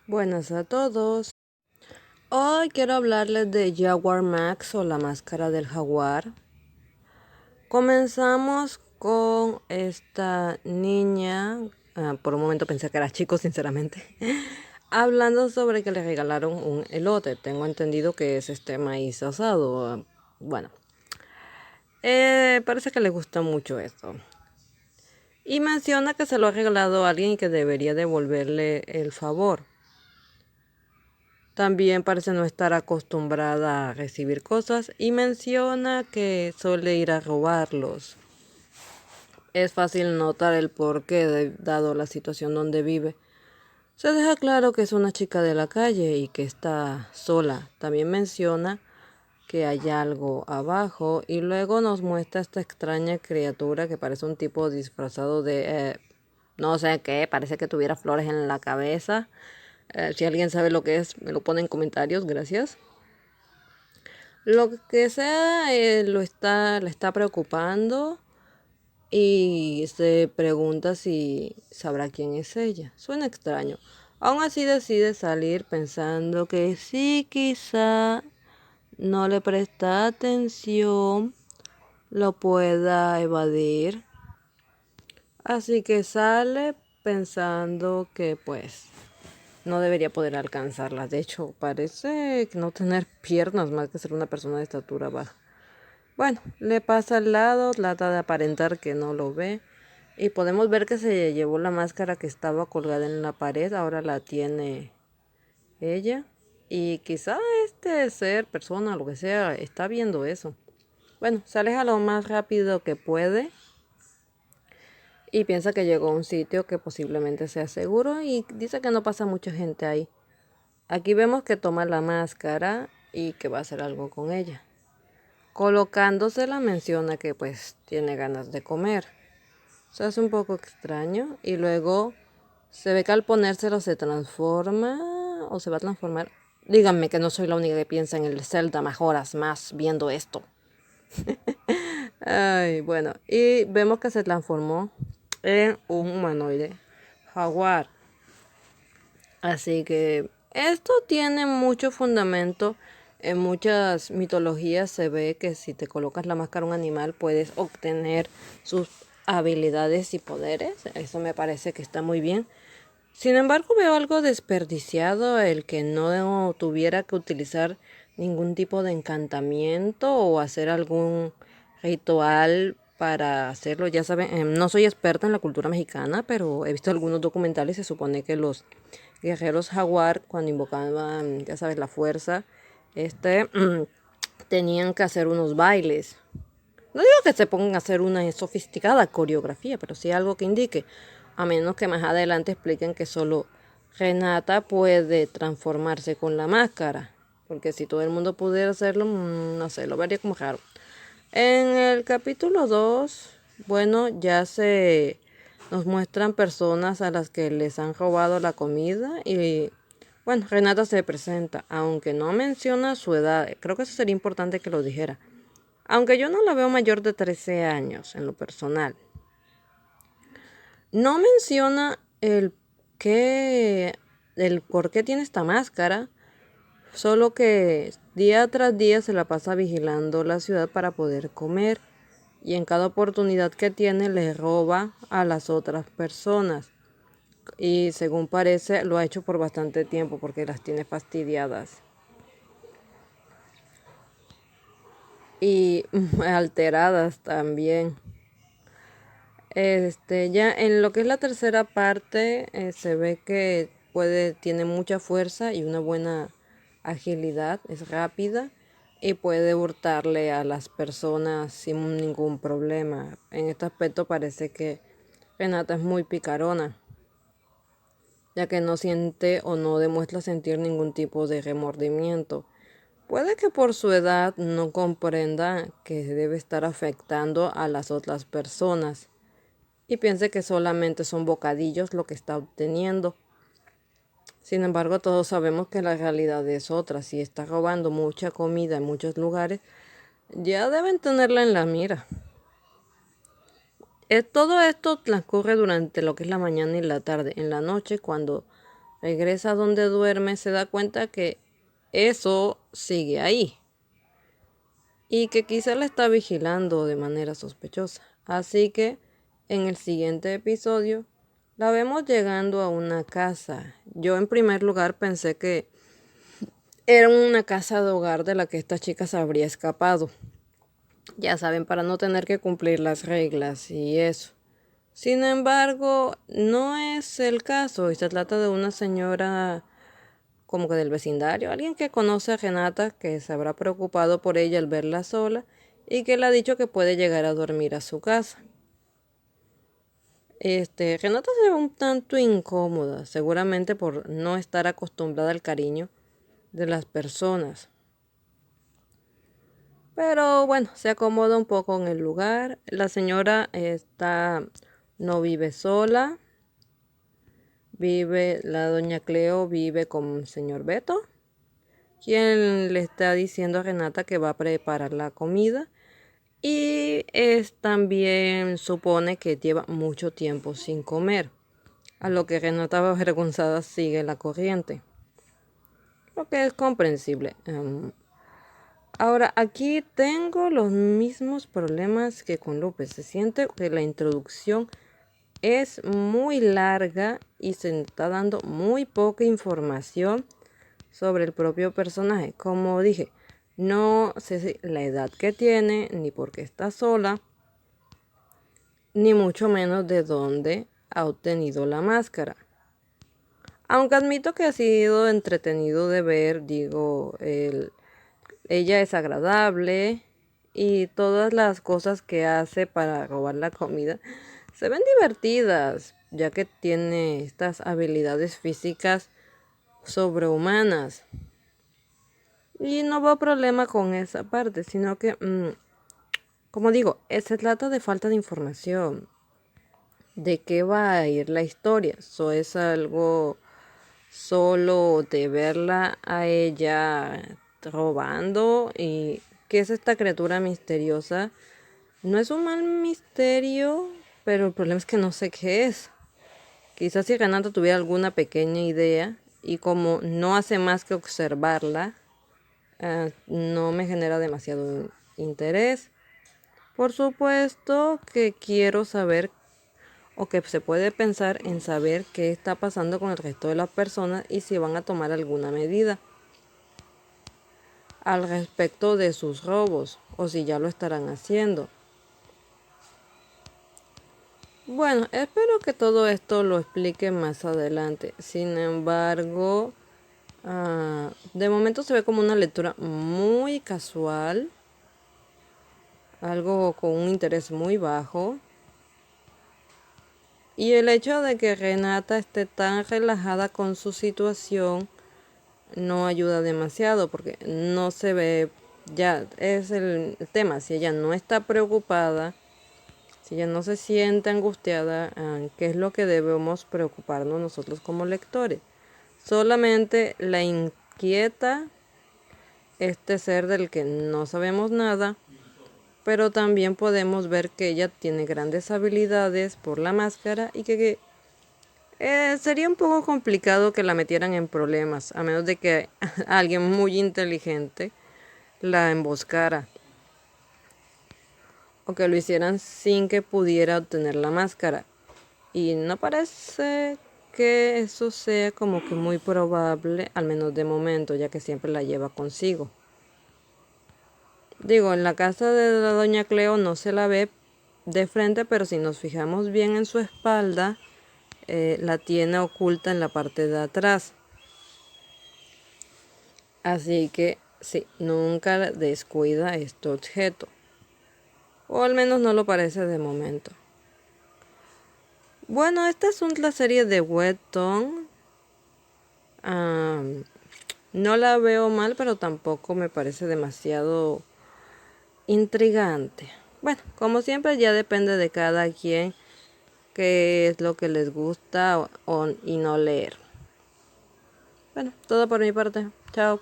Buenas a todos. Hoy quiero hablarles de Jaguar Max o la máscara del jaguar. Comenzamos con esta niña, por un momento pensé que era chico, sinceramente, hablando sobre que le regalaron un elote. Tengo entendido que es este maíz asado. Bueno, parece que le gusta mucho esto. Y menciona que se lo ha regalado a alguien y que debería devolverle el favor. También parece no estar acostumbrada a recibir cosas y menciona que suele ir a robarlos. Es fácil notar el porqué dado la situación donde vive. Se deja claro que es una chica de la calle y que está sola. También menciona que hay algo abajo y luego nos muestra esta extraña criatura que parece un tipo disfrazado de no sé qué, parece que tuviera flores en la cabeza. Si alguien sabe lo que es, me lo pone en comentarios, gracias. Lo que sea, le está preocupando y se pregunta si sabrá quién es ella. Suena extraño. Aún así decide salir pensando que sí, quizá no le presta atención, lo pueda evadir. Así que sale pensando que pues no debería poder alcanzarla. De hecho, parece no tener piernas más que ser una persona de estatura baja. Bueno, le pasa al lado, trata de aparentar que no lo ve. Y podemos ver que se llevó la máscara que estaba colgada en la pared, ahora la tiene ella. Y quizá este ser, persona, lo que sea, está viendo eso. Bueno, se aleja lo más rápido que puede y piensa que llegó a un sitio que posiblemente sea seguro y dice que no pasa mucha gente ahí. Aquí vemos que toma la máscara y que va a hacer algo con ella. Colocándosela menciona que pues tiene ganas de comer. Se hace un poco extraño y luego se ve que al ponérselo se transforma o se va a transformar. Díganme que no soy la única que piensa en el Zelda Majoras más viendo esto. Ay, bueno, y vemos que se transformó en un humanoide jaguar. Así que esto tiene mucho fundamento. En muchas mitologías se ve que si te colocas la máscara a un animal puedes obtener sus habilidades y poderes. Eso me parece que está muy bien. Sin embargo, veo algo desperdiciado el que no tuviera que utilizar ningún tipo de encantamiento o hacer algún ritual para hacerlo. Ya saben, no soy experta en la cultura mexicana, pero he visto algunos documentales y se supone que los guerreros jaguar, cuando invocaban, ya sabes, la fuerza, este, tenían que hacer unos bailes. No digo que se pongan a hacer una sofisticada coreografía, pero sí algo que indique. A menos que más adelante expliquen que solo Renata puede transformarse con la máscara. Porque si todo el mundo pudiera hacerlo, no sé, lo vería como raro. En el capítulo 2, bueno, ya se nos muestran personas a las que les han robado la comida y bueno, Renata se presenta, aunque no menciona su edad. Creo que eso sería importante que lo dijera. Aunque yo no la veo mayor de 13 años en lo personal. No menciona qué, el por qué tiene esta máscara, solo que día tras día se la pasa vigilando la ciudad para poder comer y en cada oportunidad que tiene le roba a las otras personas. Y según parece lo ha hecho por bastante tiempo porque las tiene fastidiadas y alteradas también. Ya en lo que es la tercera parte, se ve que tiene mucha fuerza y una buena agilidad, es rápida y puede hurtarle a las personas sin ningún problema. En este aspecto parece que Renata es muy picarona, ya que no siente o no demuestra sentir ningún tipo de remordimiento. Puede que por su edad no comprenda que debe estar afectando a las otras personas y piense que solamente son bocadillos lo que está obteniendo. Sin embargo, todos sabemos que la realidad es otra. Si está robando mucha comida en muchos lugares, ya deben tenerla en la mira. Todo esto transcurre durante lo que es la mañana y la tarde. En la noche, cuando regresa a donde duerme, se da cuenta que eso sigue ahí y que quizá la está vigilando de manera sospechosa. Así que en el siguiente episodio la vemos llegando a una casa. Yo en primer lugar pensé que era una casa de hogar de la que esta chica se habría escapado. Ya saben, para no tener que cumplir las reglas y eso. Sin embargo, no es el caso y se trata de una señora como que del vecindario, alguien que conoce a Renata, que se habrá preocupado por ella al verla sola y que le ha dicho que puede llegar a dormir a su casa. Renata se ve un tanto incómoda, seguramente por no estar acostumbrada al cariño de las personas. Pero bueno, se acomoda un poco en el lugar. La señora no vive sola. La doña Cleo vive con el señor Beto, quien le está diciendo a Renata que va a preparar la comida. Y también supone que lleva mucho tiempo sin comer. A lo que Renata avergonzada sigue la corriente. Lo que es comprensible. Ahora, aquí tengo los mismos problemas que con Lupe. Se siente que la introducción es muy larga y se está dando muy poca información sobre el propio personaje. Como dije, no sé si la edad que tiene, ni por qué está sola, ni mucho menos de dónde ha obtenido la máscara. Aunque admito que ha sido entretenido de ver, digo, ella es agradable y todas las cosas que hace para robar la comida se ven divertidas, ya que tiene estas habilidades físicas sobrehumanas. Y no veo problema con esa parte, sino que, como digo, se trata de falta de información. ¿De qué va a ir la historia? Eso es algo solo de verla a ella robando y qué es esta criatura misteriosa. No es un mal misterio, pero el problema es que no sé qué es. Quizás si Renata tuviera alguna pequeña idea y como no hace más que observarla, no me genera demasiado interés. Por supuesto que quiero saber o que se puede pensar en saber qué está pasando con el resto de las personas y si van a tomar alguna medida al respecto de sus robos o si ya lo estarán haciendo. Bueno, espero que todo esto lo explique más adelante. Sin embargo, de momento se ve como una lectura muy casual, algo con un interés muy bajo. Y el hecho de que Renata esté tan relajada con su situación no ayuda demasiado porque no se ve, ya es el tema, si ella no está preocupada, si ella no se siente angustiada, ¿qué es lo que debemos preocuparnos nosotros como lectores? Solamente la inquieta este ser del que no sabemos nada, pero también podemos ver que ella tiene grandes habilidades por la máscara y que sería un poco complicado que la metieran en problemas, a menos de que alguien muy inteligente la emboscara o que lo hicieran sin que pudiera obtener la máscara. Y no parece que eso sea como que muy probable, al menos de momento, ya que siempre la lleva consigo. Digo, en la casa de la doña Cleo no se la ve de frente, pero si nos fijamos bien en su espalda, la tiene oculta en la parte de atrás. Así que sí, nunca descuida este objeto. O al menos no lo parece de momento. Bueno, esta es la serie de Webtoon. No la veo mal, pero tampoco me parece demasiado intrigante. Bueno, como siempre ya depende de cada quien qué es lo que les gusta y no leer. Bueno, todo por mi parte. Chao.